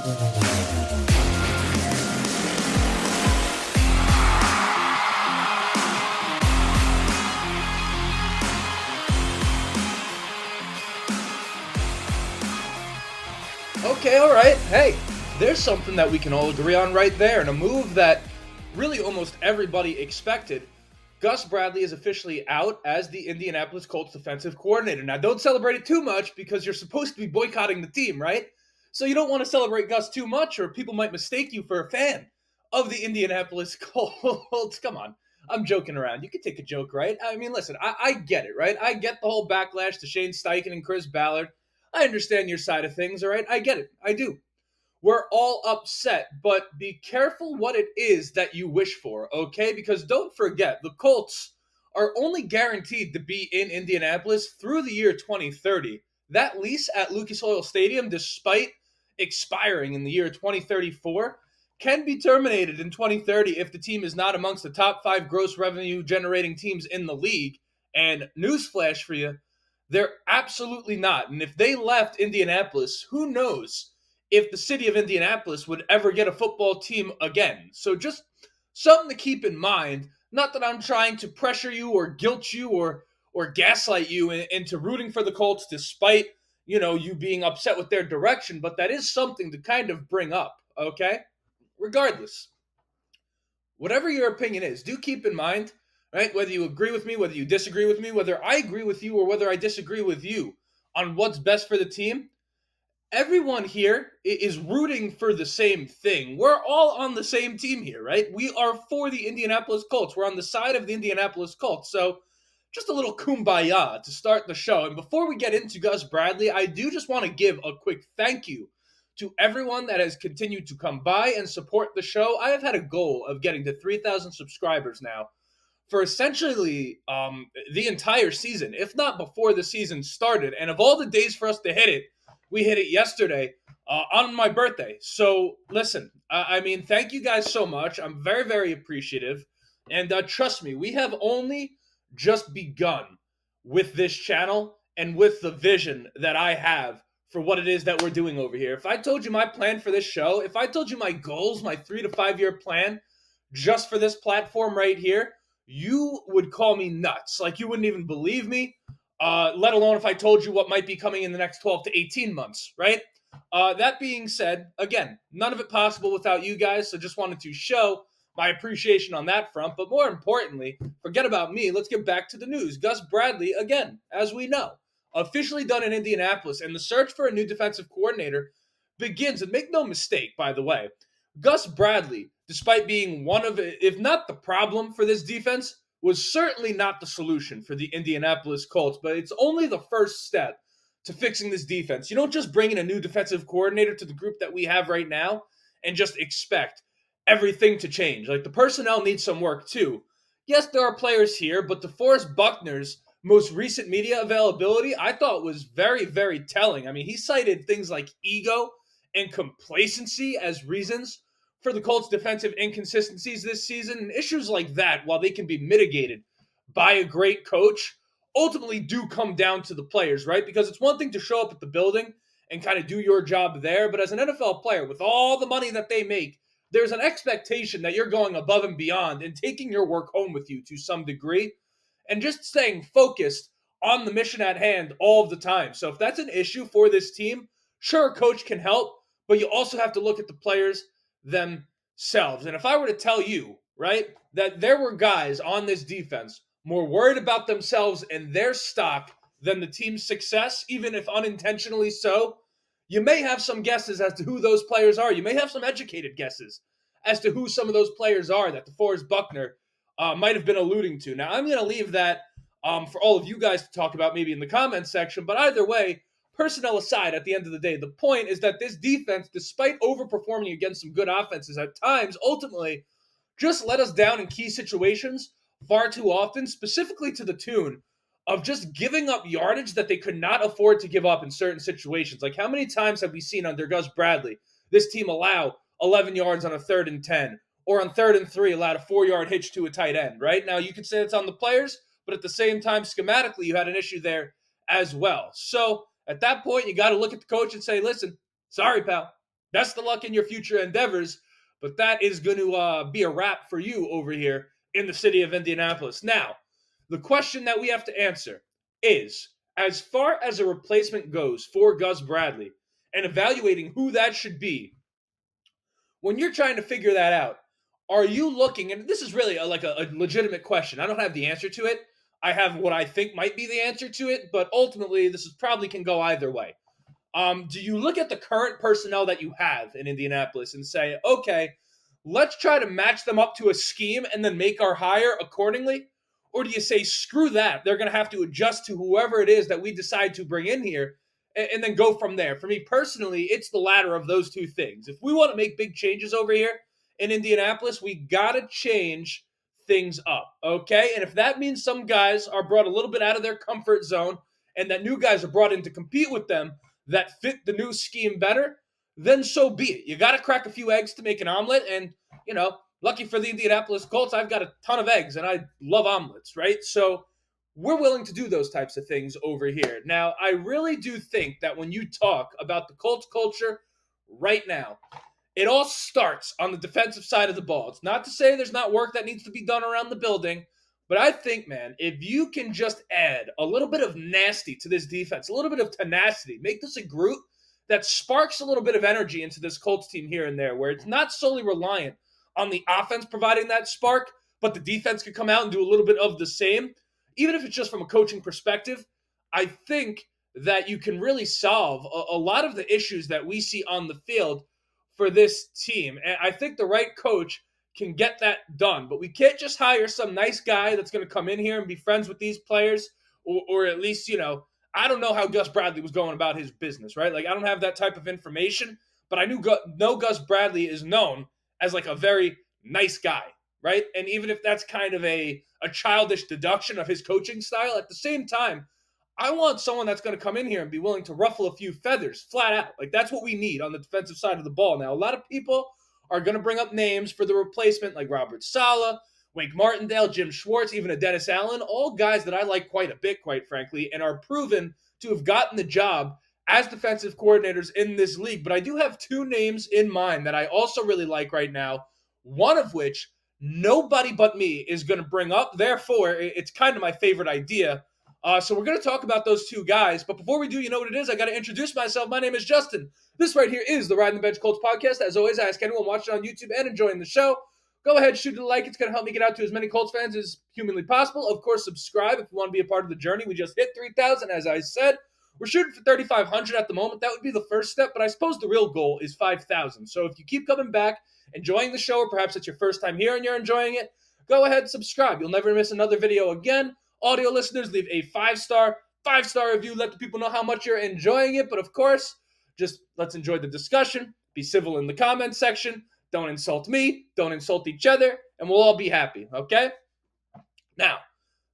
Okay, all right. Hey, there's something that we can all agree on right there, and a move that really almost everybody expected. Gus Bradley is officially out as the Indianapolis Colts defensive coordinator. Now, don't celebrate it too much because you're supposed to be boycotting the team, right? So you don't want to celebrate Gus too much, or people might mistake you for a fan of the Indianapolis Colts. Come on. I'm joking around. You can take a joke, right? I mean, listen, I get it, right? I get the whole backlash to Shane Steichen and Chris Ballard. I understand your side of things, all right? I get it. I do. We're all upset, but be careful what it is that you wish for, okay? Because don't forget, the Colts are only guaranteed to be in Indianapolis through the year 2030. That lease at Lucas Oil Stadium, despite expiring in the year 2034, can be terminated in 2030 if the team is not amongst the top 5 gross revenue generating teams in the league. And newsflash for you, they're absolutely not. And if they left Indianapolis, who knows if the city of Indianapolis would ever get a football team again. So just something to keep in mind. Not that I'm trying to pressure you or guilt you or gaslight you into rooting for the Colts despite, you being upset with their direction, but that is something to kind of bring up, okay? Regardless, whatever your opinion is, do keep in mind, right? Whether you agree with me, whether you disagree with me, whether I agree with you or whether I disagree with you on what's best for the team, everyone here is rooting for the same thing. We're all on the same team here, right? We are for the Indianapolis Colts. We're on the side of the Indianapolis Colts. So just a little kumbaya to start the show. And before we get into Gus Bradley, I do just want to give a quick thank you to everyone that has continued to come by and support the show. I have had a goal of getting to 3,000 subscribers now for essentially the entire season, if not before the season started. And of all the days for us to hit it, we hit it yesterday on my birthday. So listen, I mean, thank you guys so much. I'm very, very appreciative. And trust me, we have only just begun with this channel and with the vision that I have for what it is that we're doing over here. If I told you my plan for this show, if I told you my goals, my 3 to 5 year plan just for this platform right here, you would call me nuts. Like you wouldn't even believe me. Let alone if I told you what might be coming in the next 12 to 18 months, right? That being said, again, none of it possible without you guys, so just wanted to show my appreciation on that front. But more importantly, forget about me. Let's get back to the news. Gus Bradley, again, as we know, officially done in Indianapolis, and the search for a new defensive coordinator begins. And make no mistake, by the way, Gus Bradley, despite being one of, if not the problem for this defense, was certainly not the solution for the Indianapolis Colts, but it's only the first step to fixing this defense. You don't just bring in a new defensive coordinator to the group that we have right now and just expect everything to change. Like the personnel needs some work too. Yes, there are players here, but DeForest Buckner's most recent media availability I thought was very, very telling. I mean, he cited things like ego and complacency as reasons for the Colts' defensive inconsistencies this season. And issues like that, while they can be mitigated by a great coach, ultimately do come down to the players, right? Because it's one thing to show up at the building and kind of do your job there, but as an NFL player, with all the money that they make, there's an expectation that you're going above and beyond and taking your work home with you to some degree and just staying focused on the mission at hand all of the time. So if that's an issue for this team, sure, a coach can help, but you also have to look at the players themselves. And if I were to tell you, right, that there were guys on this defense more worried about themselves and their stock than the team's success, even if unintentionally so, you may have some guesses as to who those players are. You may have some educated guesses as to who some of those players are that DeForest Buckner might have been alluding to. Now, I'm going to leave that for all of you guys to talk about maybe in the comments section, but either way, personnel aside, at the end of the day, the point is that this defense, despite overperforming against some good offenses at times, ultimately just let us down in key situations far too often, specifically to the tune of just giving up yardage that they could not afford to give up in certain situations. Like how many times have we seen under Gus Bradley this team allow 11 yards on a 3rd and 10, or on 3rd and 3 allowed a 4-yard hitch to a tight end, right? Now you could say it's on the players, but at the same time, schematically, you had an issue there as well. So at that point, you got to look at the coach and say, listen, sorry, pal. Best of luck in your future endeavors, but that is going to be a wrap for you over here in the city of Indianapolis. Now, the question that we have to answer is, as far as a replacement goes for Gus Bradley and evaluating who that should be, when you're trying to figure that out, are you looking, and this is really a legitimate question. I don't have the answer to it. I have what I think might be the answer to it, but ultimately, this is probably can go either way. Do you look at the current personnel that you have in Indianapolis and say, okay, let's try to match them up to a scheme and then make our hire accordingly? Or do you say, screw that? They're going to have to adjust to whoever it is that we decide to bring in here and then go from there. For me personally, it's the latter of those two things. If we want to make big changes over here in Indianapolis, we got to change things up, okay? And if that means some guys are brought a little bit out of their comfort zone and that new guys are brought in to compete with them that fit the new scheme better, then so be it. You got to crack a few eggs to make an omelet. And, lucky for the Indianapolis Colts, I've got a ton of eggs and I love omelets, right? So we're willing to do those types of things over here. Now, I really do think that when you talk about the Colts culture right now, it all starts on the defensive side of the ball. It's not to say there's not work that needs to be done around the building, but I think, man, if you can just add a little bit of nasty to this defense, a little bit of tenacity, make this a group that sparks a little bit of energy into this Colts team here and there, where it's not solely reliant on the offense providing that spark, but the defense could come out and do a little bit of the same, even if it's just from a coaching perspective, I think that you can really solve a lot of the issues that we see on the field for this team. And I think the right coach can get that done. But we can't just hire some nice guy that's going to come in here and be friends with these players, or at least, I don't know how Gus Bradley was going about his business, right? Like, I don't have that type of information, but I know Gus Bradley is known as like a very nice guy, right? And even if that's kind of a childish deduction of his coaching style, at the same time, I want someone that's going to come in here and be willing to ruffle a few feathers, flat out. Like, that's what we need on the defensive side of the ball. Now, a lot of people are going to bring up names for the replacement, like Robert Saleh, Wink Martindale, Jim Schwartz, even a Dennis Allen, all guys that I like quite a bit, quite frankly, and are proven to have gotten the job as defensive coordinators in this league. But I do have two names in mind that I also really like right now, one of which nobody but me is going to bring up. Therefore, it's kind of my favorite idea. So we're going to talk about those two guys. But before we do, you know what it is? I got to introduce myself. My name is Justin. This right here is the Riding the Bench Colts podcast. As always, I ask anyone watching on YouTube and enjoying the show, go ahead, shoot it a like. It's going to help me get out to as many Colts fans as humanly possible. Of course, subscribe if you want to be a part of the journey. We just hit 3,000, as I said. We're shooting for 3,500 at the moment. That would be the first step, but I suppose the real goal is 5,000. So if you keep coming back, enjoying the show, or perhaps it's your first time here and you're enjoying it, go ahead, subscribe. You'll never miss another video again. Audio listeners, leave a five-star review. Let the people know how much you're enjoying it. But of course, just let's enjoy the discussion. Be civil in the comments section. Don't insult me. Don't insult each other. And we'll all be happy, okay? Now,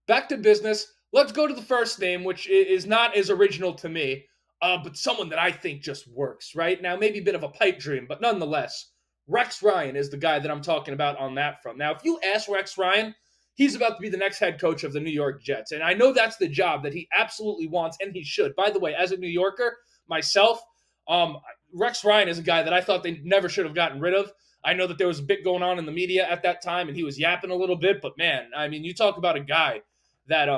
back to business. Let's go to the first name, which is not as original to me, but someone that I think just works, right? Now, maybe a bit of a pipe dream, but nonetheless, Rex Ryan is the guy that I'm talking about on that front. Now, if you ask Rex Ryan, he's about to be the next head coach of the New York Jets. And I know that's the job that he absolutely wants, and he should. By the way, as a New Yorker, myself, Rex Ryan is a guy that I thought they never should have gotten rid of. I know that there was a bit going on in the media at that time, and he was yapping a little bit. But, man, I mean, you talk about a guy that,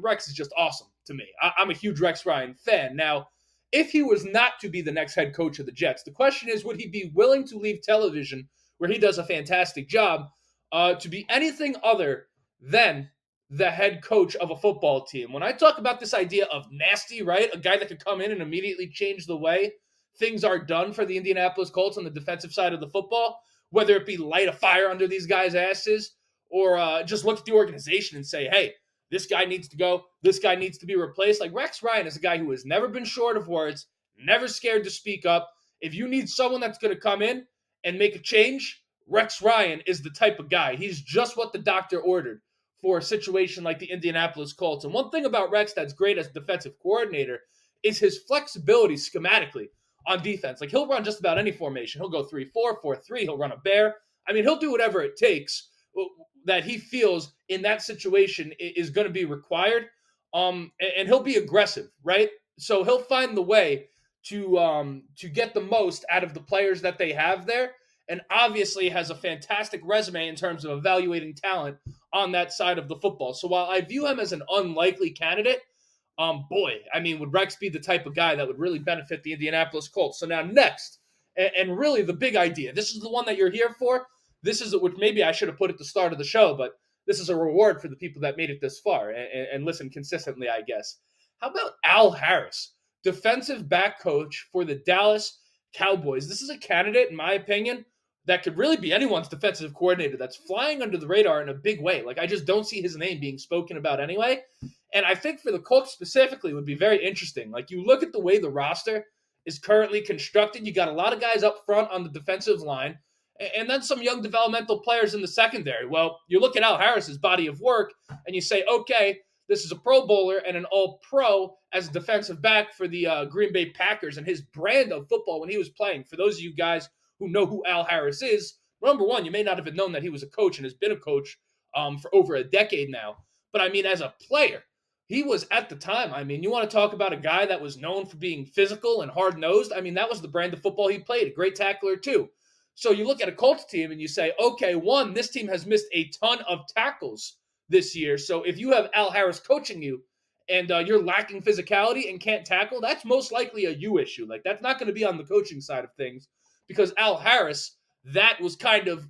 Rex is just awesome to me. I'm a huge Rex Ryan fan. Now, if he was not to be the next head coach of the Jets, the question is, would he be willing to leave television, where he does a fantastic job, to be anything other than the head coach of a football team? When I talk about this idea of nasty, right, a guy that could come in and immediately change the way things are done for the Indianapolis Colts on the defensive side of the football, whether it be light a fire under these guys' asses or just look at the organization and say, hey, this guy needs to go, this guy needs to be replaced. Like, Rex Ryan is a guy who has never been short of words, never scared to speak up. If you need someone that's going to come in and make a change, Rex Ryan is the type of guy. He's just what the doctor ordered for a situation like the Indianapolis Colts. And one thing about Rex that's great as a defensive coordinator is his flexibility schematically on defense. Like, he'll run just about any formation. He'll go 3-4, 4-3. He'll run a bear. I mean, he'll do whatever it takes that he feels in that situation is going to be required. And he'll be aggressive, right? So he'll find the way to get the most out of the players that they have there, and obviously has a fantastic resume in terms of evaluating talent on that side of the football. So while I view him as an unlikely candidate, would Rex be the type of guy that would really benefit the Indianapolis Colts? So now next, and really the big idea, this is the one that you're here for. This is which maybe I should have put at the start of the show, but this is a reward for the people that made it this far and listen consistently, I guess. How about Al Harris, defensive back coach for the Dallas Cowboys? This is a candidate, in my opinion, that could really be anyone's defensive coordinator that's flying under the radar in a big way. Like, I just don't see his name being spoken about anyway. And I think for the Colts specifically, it would be very interesting. Like, you look at the way the roster is currently constructed. You got a lot of guys up front on the defensive line, and then some young developmental players in the secondary. Well, you look at Al Harris's body of work, and you say, okay, this is a Pro Bowler and an All-Pro as a defensive back for the Green Bay Packers, and his brand of football when he was playing. For those of you guys who know who Al Harris is, number one, you may not have known that he was a coach and has been a coach for over a decade now. But, I mean, as a player, he was at the time. I mean, you want to talk about a guy that was known for being physical and hard-nosed? I mean, that was the brand of football he played, a great tackler too. So you look at a Colts team and you say, okay, one, this team has missed a ton of tackles this year. So if you have Al Harris coaching you and you're lacking physicality and can't tackle, that's most likely a you issue. Like, that's not going to be on the coaching side of things, because Al Harris, that was kind of,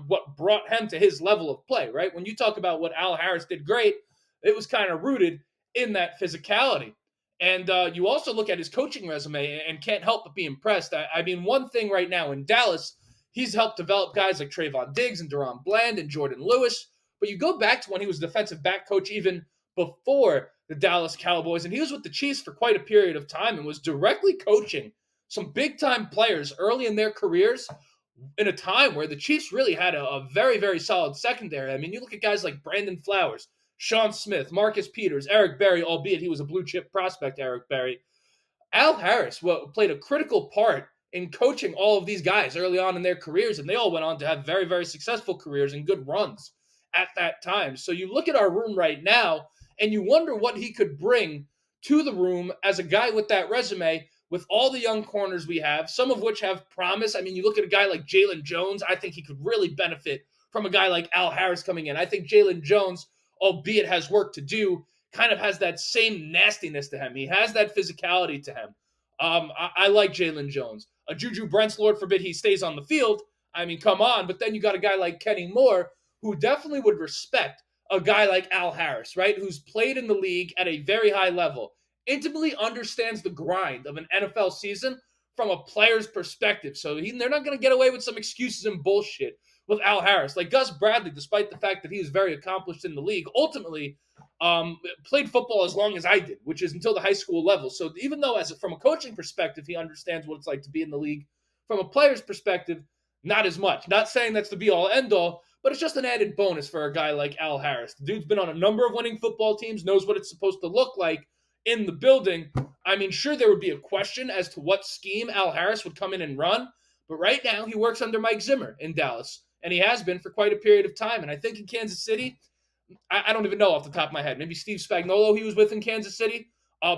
what brought him to his level of play, right? When you talk about what Al Harris did great, it was kind of rooted in that physicality. And you also look at his coaching resume and can't help but be impressed. I mean, one thing right now in Dallas, he's helped develop guys like Trayvon Diggs and Deron Bland and Jordan Lewis. But you go back to when he was defensive back coach even before the Dallas Cowboys, and he was with the Chiefs for quite a period of time and was directly coaching some big-time players early in their careers in a time where the Chiefs really had a very, very solid secondary. I mean, you look at guys like Brandon Flowers, Sean Smith, Marcus Peters, Eric Berry, albeit he was a blue-chip prospect, Eric Berry. Al Harris played a critical part in coaching all of these guys early on in their careers, and they all went on to have very, very successful careers and good runs at that time. So you look at our room right now, and you wonder what he could bring to the room as a guy with that resume, with all the young corners we have, some of which have promise. I mean, you look at a guy like Jalen Jones, I think he could really benefit from a guy like Al Harris coming in. I think Jalen Jones, albeit has work to do, kind of has that same nastiness to him. He has that physicality to him. I like Jalen Jones. A Juju Brents, Lord forbid he stays on the field. I mean, come on. But then you got a guy like Kenny Moore, who definitely would respect a guy like Al Harris, right? Who's played in the league at a very high level, intimately understands the grind of an NFL season from a player's perspective. So they're not going to get away with some excuses and bullshit with Al Harris. Like Gus Bradley, despite the fact that he is very accomplished in the league, ultimately played football as long as I did, which is until the high school level. So even though from a coaching perspective, he understands what it's like to be in the league, from a player's perspective, not as much. Not saying that's the be-all, end-all, but it's just an added bonus for a guy like Al Harris. The dude's been on a number of winning football teams, knows what it's supposed to look like in the building. I mean, sure, there would be a question as to what scheme Al Harris would come in and run, but right now he works under Mike Zimmer in Dallas, and he has been for quite a period of time. And I think in Kansas City, I don't even know off the top of my head, maybe Steve Spagnuolo he was with in Kansas City,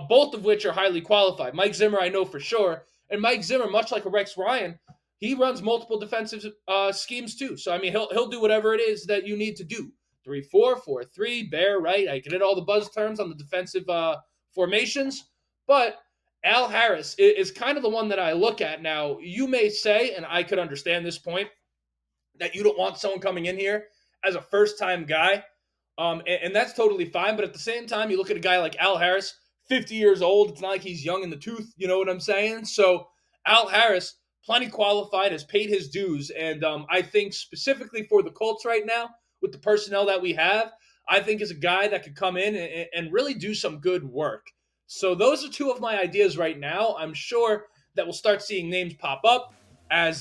both of which are highly qualified. Mike Zimmer, I know for sure, and Mike Zimmer, much like a Rex Ryan, he runs multiple defensive schemes too. So, I mean, he'll do whatever it is that you need to do. 3-4, 4-3, bear, right? I can hit all the buzz terms on the defensive formations. But Al Harris is kind of the one that I look at. Now, you may say, and I could understand this point, that you don't want someone coming in here as a first-time guy. And that's totally fine. But at the same time, you look at a guy like Al Harris, 50 years old. It's not like he's young in the tooth. You know what I'm saying? So Al Harris, plenty qualified, has paid his dues. And I think specifically for the Colts right now, with the personnel that we have, I think is a guy that could come in and really do some good work. So those are two of my ideas right now. I'm sure that we'll start seeing names pop up as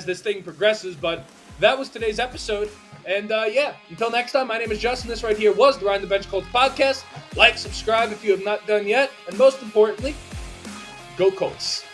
this thing progresses. But that was today's episode. And until next time, my name is Justin. This right here was the Ryan the Bench Colts podcast. Like, subscribe if you have not done yet. And most importantly, go Colts.